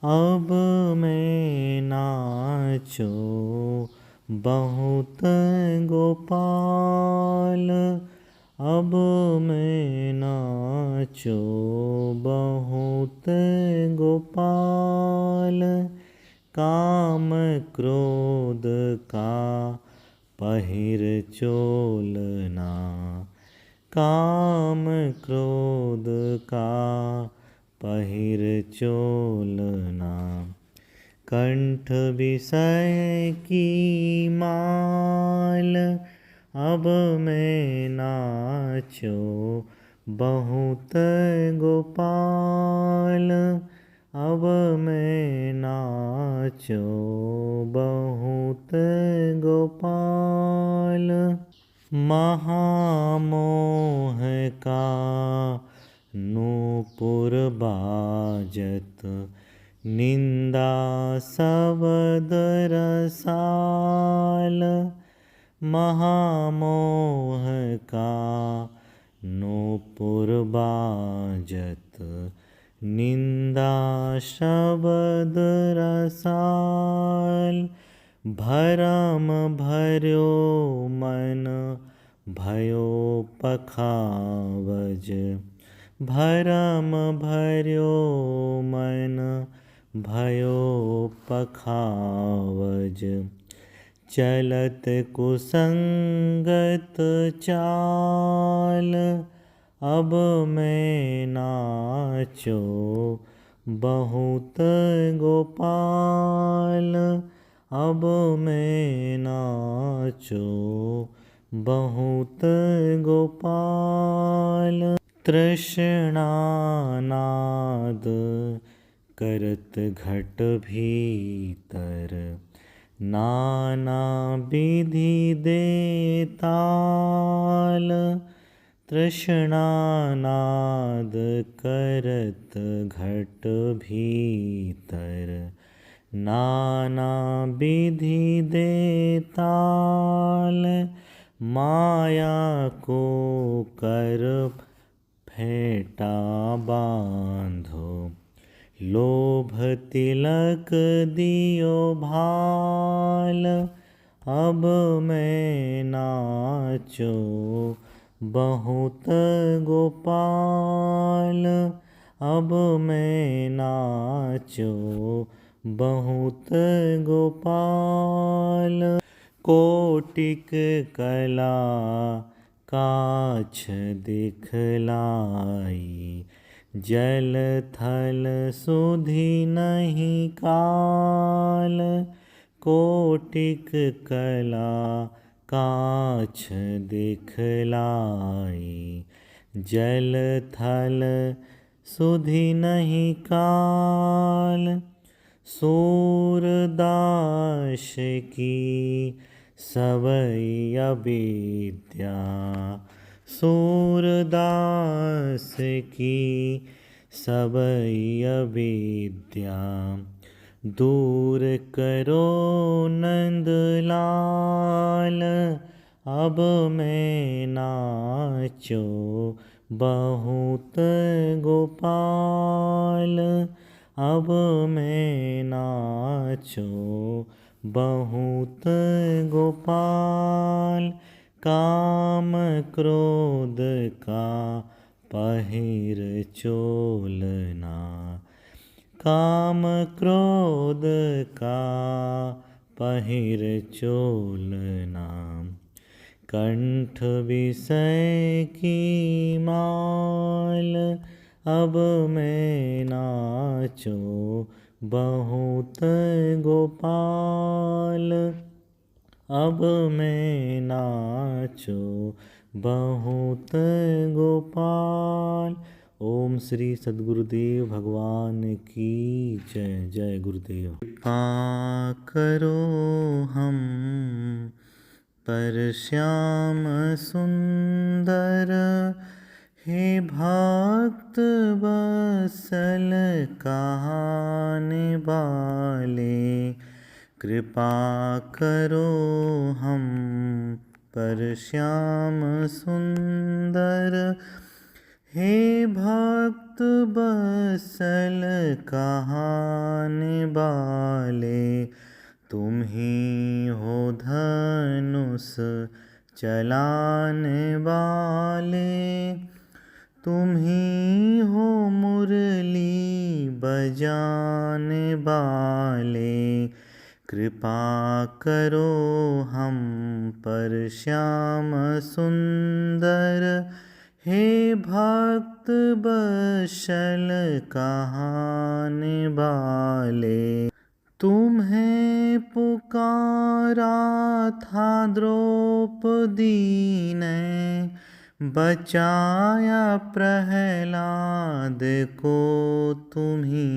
अब मैं नाचो बहुत गोपाल, अब मैं नाचो बहुत गोपाल। काम क्रोध का पहिर चोलना, काम क्रोध का पहिर चोलना। कंठ विषय की माल, अब मैं नाचो बहुत गोपाल, अब मैं नाचो बहुत गोपाल। महामोह का नूपुर बाजत, निंदा शब्द रसाल। महामोह का नूपुर बाजत, निंदा शब्द रसाल। भरम भर्यो मन भयो पखावज, भरम भर्यो मन भयो पखावज। चलत कुसंगत चाल, अब मैं नाचो बहुत गोपाल, अब मैं नाचो बहुत गोपाल। तृष्णानाद करत घट भीतर, नाना विधि दे ताल। तृष्णानाद करत घट भीतर, नाना विधि दे ताल। माया को कर फेंटा बांधो, लोभ तिलक दियो भाल। अब मैं नाचो बहुत गोपाल, अब मैं नाचो बहुत गोपाल। कोटिक कला काछ दिखलाई, जल थल सुधि नहीं काल। कोटिक कला काछ दिखलाई, जल थल सुधि नहीं काल। सूरदास की सवई अविद्या, सूरदास की सवई अविद्या। दूर करो नंदलाल, अब मैं नाचो बहुत गोपाल, अब मैं नाचो बहुत गोपाल। काम क्रोध का पहिर चोलना, काम क्रोध का पहिर चोलना। कंठ विषय की माल, अब मैं नाचो बहुत गोपाल, अब मैं नाचो बहुत गोपाल। ओम श्री सद्गुरुदेव भगवान की जय। जय गुरुदेव। कृपा करो हम पर श्याम सुंदर, हे भक्त वत्सल कहाने वाले। कृपा करो हम पर श्याम सुंदर, हे भक्त बत्सल कहाने वाले, तुम ही हो धनुष चलाने वाले, तुम ही हो मुरली बजाने वाले। कृपा करो हम पर श्याम सुंदर, हे भक्त बत्सल कहाने वाले। तुम्हें पुकारा था द्रौपदी ने, बचाया प्रहलाद को तुम्ही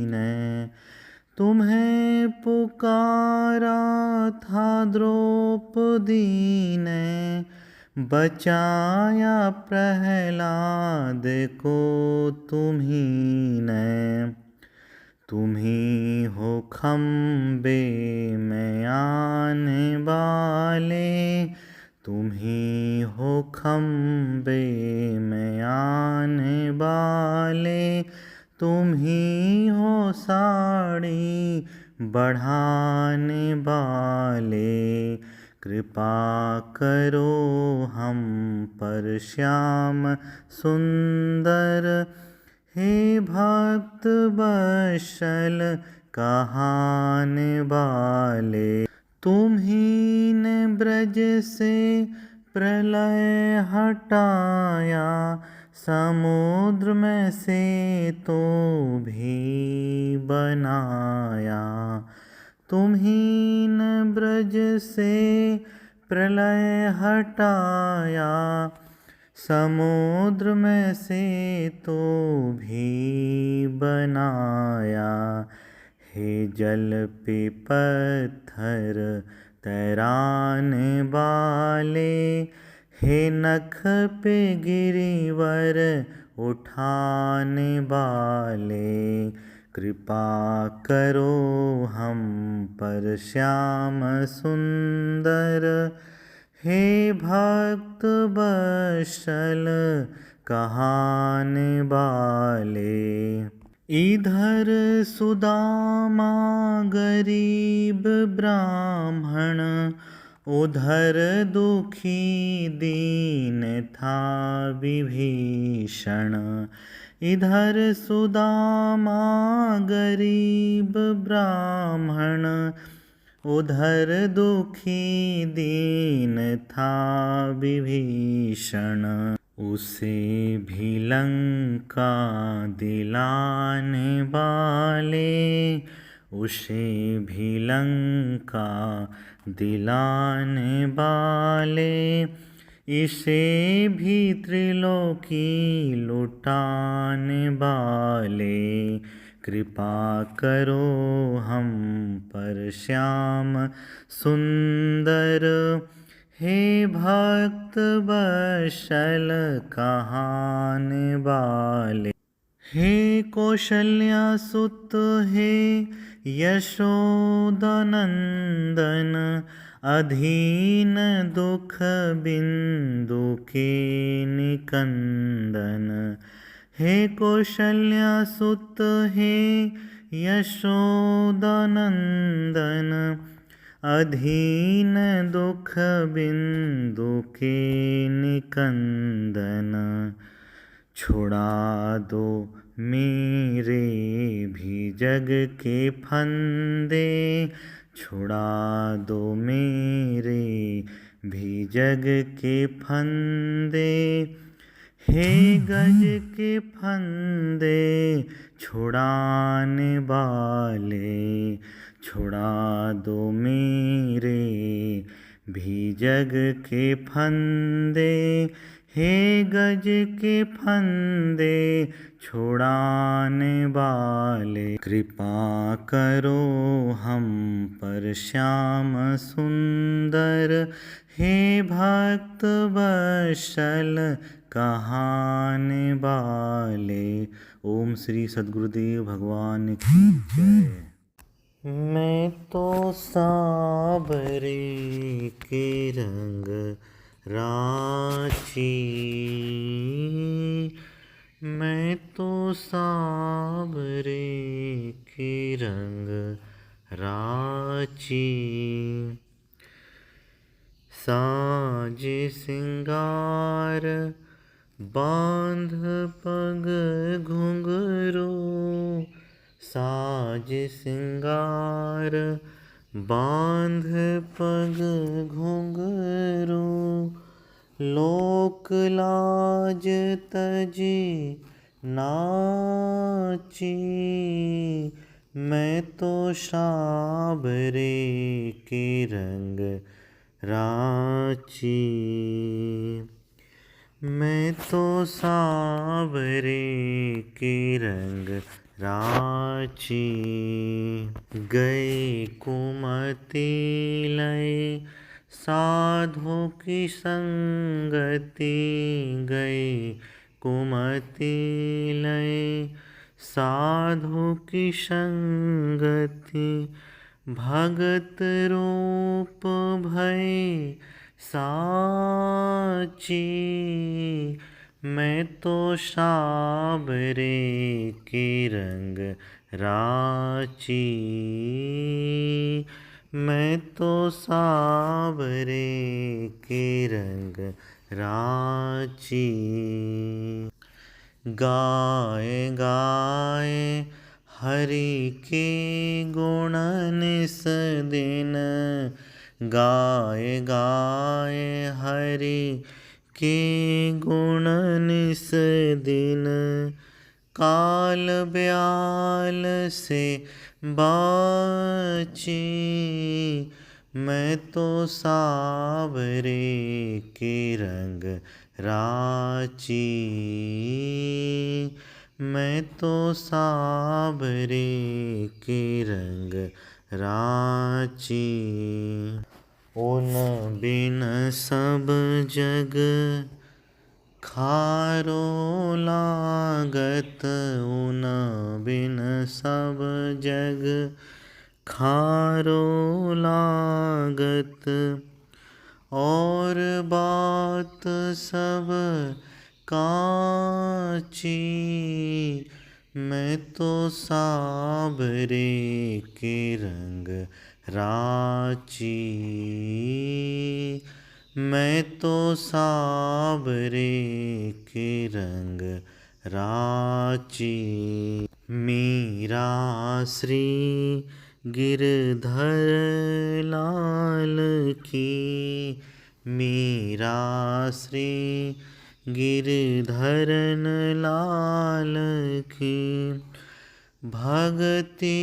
ने। तुम्हें पुकारा था द्रौपदी ने, बचाया प्रहलाद को तुम्ही ने। तुम्ही हो खम्बे में आने वाले, तुम्ही हो खम्बे में आने वाले, तुम्ही हो साड़ी बढ़ाने वाले। कृपा करो हम पर श्याम सुंदर, हे भक्त बत्सल कहाने वाले। तुम्ही ने ब्रज से प्रलय हटाया, समुद्र में से तो भी बनाया। तुम्ही ने ब्रज से प्रलय हटाया, समुद्र में से तो भी बनाया। हे जल पे पत्थर तैराने वाले, हे नख पे गिरिवर उठाने वाले। कृपा करो हम पर श्याम सुंदर, हे भक्त बत्सल कहाने वाले। इधर सुदामा गरीब ब्राह्मण, उधर दुखी दीन था विभीषण। इधर सुदामा गरीब ब्राह्मण, उधर दुखी दीन था विभीषण। उसे भी लंका दिलाने वाले, उसे भी लंका दिलाने वाले, इसे भी त्रिलोकी लुटाने वाले। कृपा करो हम पर श्याम सुंदर, हे भक्त बत्सल कहाने वाले। हे कौशल्या सुत, हे यशोदा नंदन, अधीन दुख बिंदु के निकंदन। हे कौशल्या सुत, हे यशोदा नंदन, अधीन दुख बिंदु के निकंदन। छुड़ा दो मेरे भी जग के फंदे, छुड़ा दो मेरे भी जग के फंदे। हे गज के फंदे छुड़ाने वाले, छुड़ा दो मेरे भी जग के फंदे। हे गज के फंदे छुड़ाने वाले। कृपा करो हम पर श्याम सुंदर, हे भक्त बत्सल कहाने वाले। ओम श्री सद्गुरुदेव भगवान की जय। मैं तो सावरे के रंग राची, मैं तो सांवरे के रंग राची, साज सिंगार बांध पग घुंघरू, साज सिंगार बांध पग घुंघरू, लोक लाज तजी नाची, मैं तो सांवरे के रंग राची, मैं तो सांवरे के रंग राची। गए कुमति लय साधु की संगति, गए कुमति लय साधु की संगति, भगत रूप भय साची, मैं तो सांवरे के रंग राची, मैं तो सांवरे के रंग राची। गाए गाए हरि के गुण निस दिन, गाए गाए हरि के गुण निस दिन, काल ब्याल से बाची, मैं तो सांवरे के रंग राची, मैं तो सांवरे के रंग राची। उन बिन सब जग खारो लागत, उन बिन सब जग खारो लागत, और बात सब काची, मैं तो सांवरे के रंग राची, मैं तो सांवरे के रंग राची। मीरा श्री गिरधर लाल की, मीरा श्री गिरधरन लाल की, भगति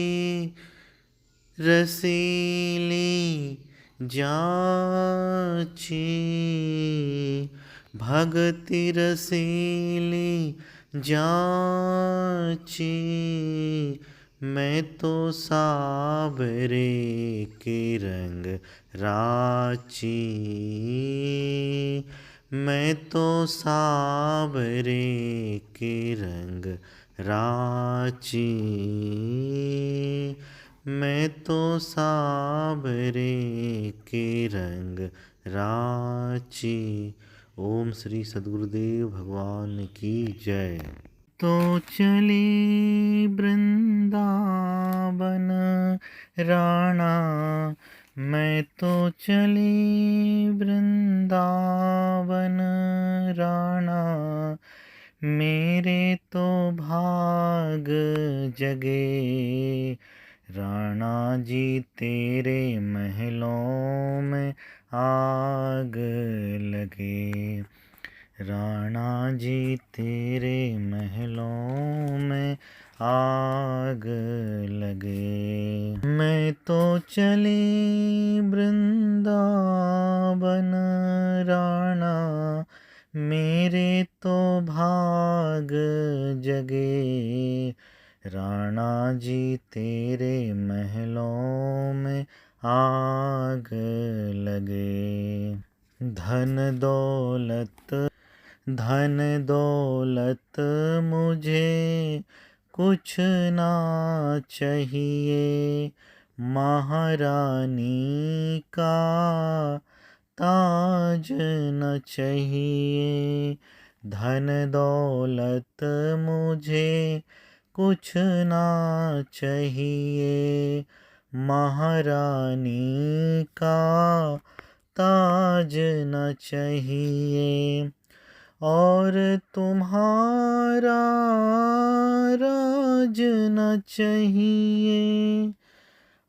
रसीली जाची, भगति रसीली जाची, मैं तो सांवरे के रंग राची, मैं तो सांवरे के रंग राची, मैं तो सांवरे के रंग राची। ओम श्री सद्गुरुदेव भगवान की जय। तो चले वृंदावन राणा, मैं तो चली वृंदावन राणा, मेरे तो भाग जगे राणा जी तेरे महलों में आग लगे, राणा जी तेरे महलों में आग लगे। मैं तो चली वृंदावन राणा, मेरे तो भाग जगे राणा जी तेरे महलों में आग लगे। धन दौलत मुझे कुछ ना चाहिए, महारानी का ताज न चाहिए, धन दौलत मुझे कुछ ना चाहिए, महारानी का ताज न चाहिए, और तुम्हारा राज न चाहिए,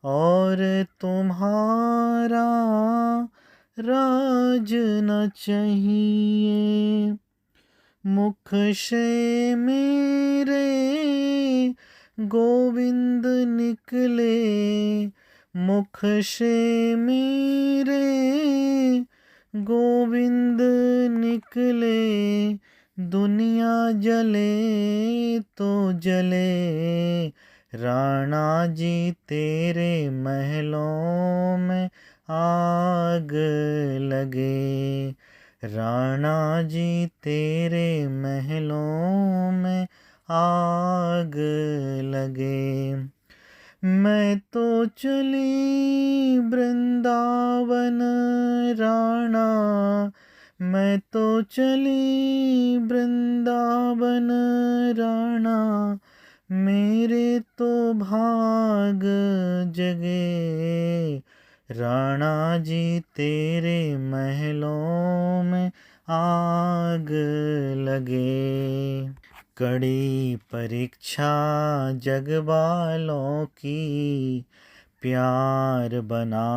और तुम्हारा राज न चाहिए। मुख से मेरे गोविंद निकले, मुख से मेरे गोविंद निकले, दुनिया जले तो जले, राणा जी तेरे महलों में आग लगे, राणा जी तेरे महलों में आग लगे। मैं तो चली वृंदावन राणा, मैं तो चली वृंदावन राणा, मेरे तो भाग जगे, राणा जी तेरे महलों में आग लगे। कड़ी परीक्षा जग वालों की, प्यार बना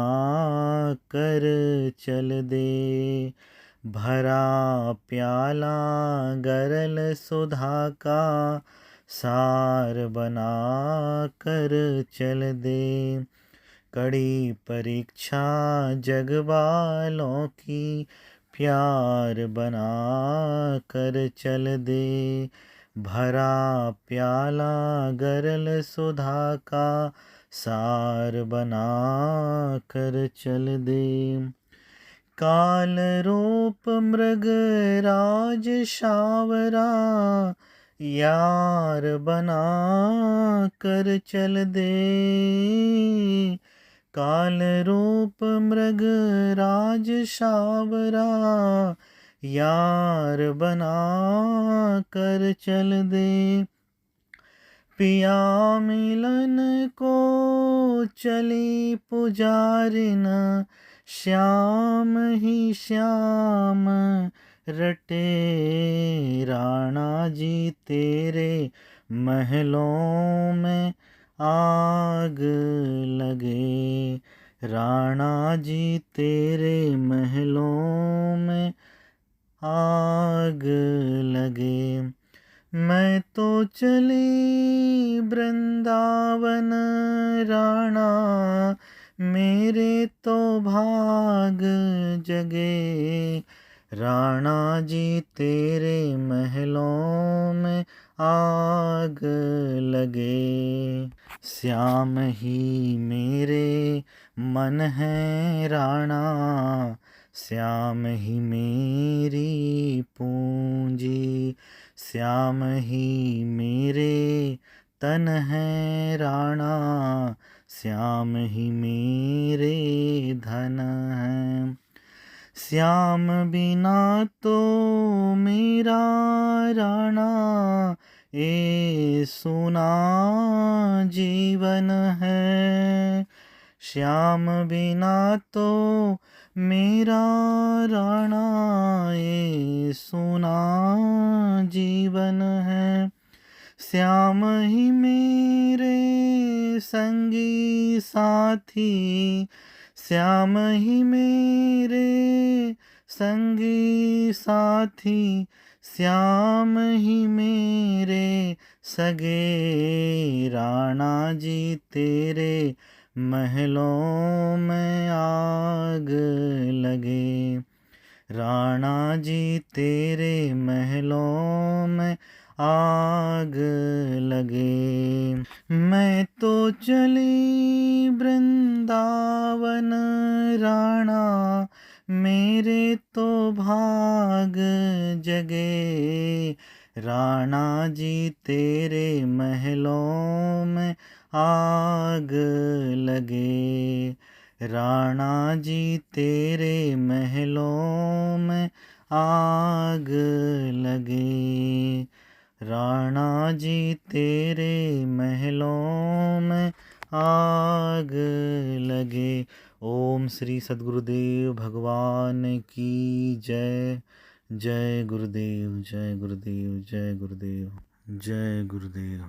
कर चल दे, भरा प्याला गरल सुधा का, सार बना कर चल दे। कड़ी परीक्षा जग वालों की, प्यार बना कर चल दे, भरा प्याला गरल सुधा का, सार बना कर चल दे। काल रूप मृग राज शावरा, यार बना कर चल दे, काल रूप मृग राज शावरा, यार बना कर चल दे। पिया मिलन को चली पुजारिन, श्याम ही श्याम रटे, राणा जी तेरे महलों में आग लगे, राणा जी तेरे महलों में आग लगे। मैं तो चली वृंदावन राणा, मेरे तो भाग जगे, राणा जी तेरे महलों में आग लगे। श्याम ही मेरे मन है राणा, श्याम ही मेरी पूंजी, श्याम ही मेरे तन है राणा, श्याम ही मेरे धन है। श्याम बिना तो मेरा राणा ए सुना जीवन है, श्याम बिना तो मेरा राणा ए सुना जीवन है। श्याम ही मेरे संगी साथी, श्याम ही मेरे संगी साथी, श्याम ही मेरे सगे, राणा जी तेरे महलों में आग लगे, राणा जी तेरे महलों में आग लगे। मैं तो चली वृंदावन राणा, मेरे तो भाग जगे, राणा जी तेरे महलों में आग लगे, राणा जी तेरे महलों में आग लगे। राणा जी तेरे महलों में आग लगे। ओम श्री सद्गुरुदेव भगवान की जय। जय गुरुदेव, जय गुरुदेव, जय गुरुदेव, जय गुरुदेव।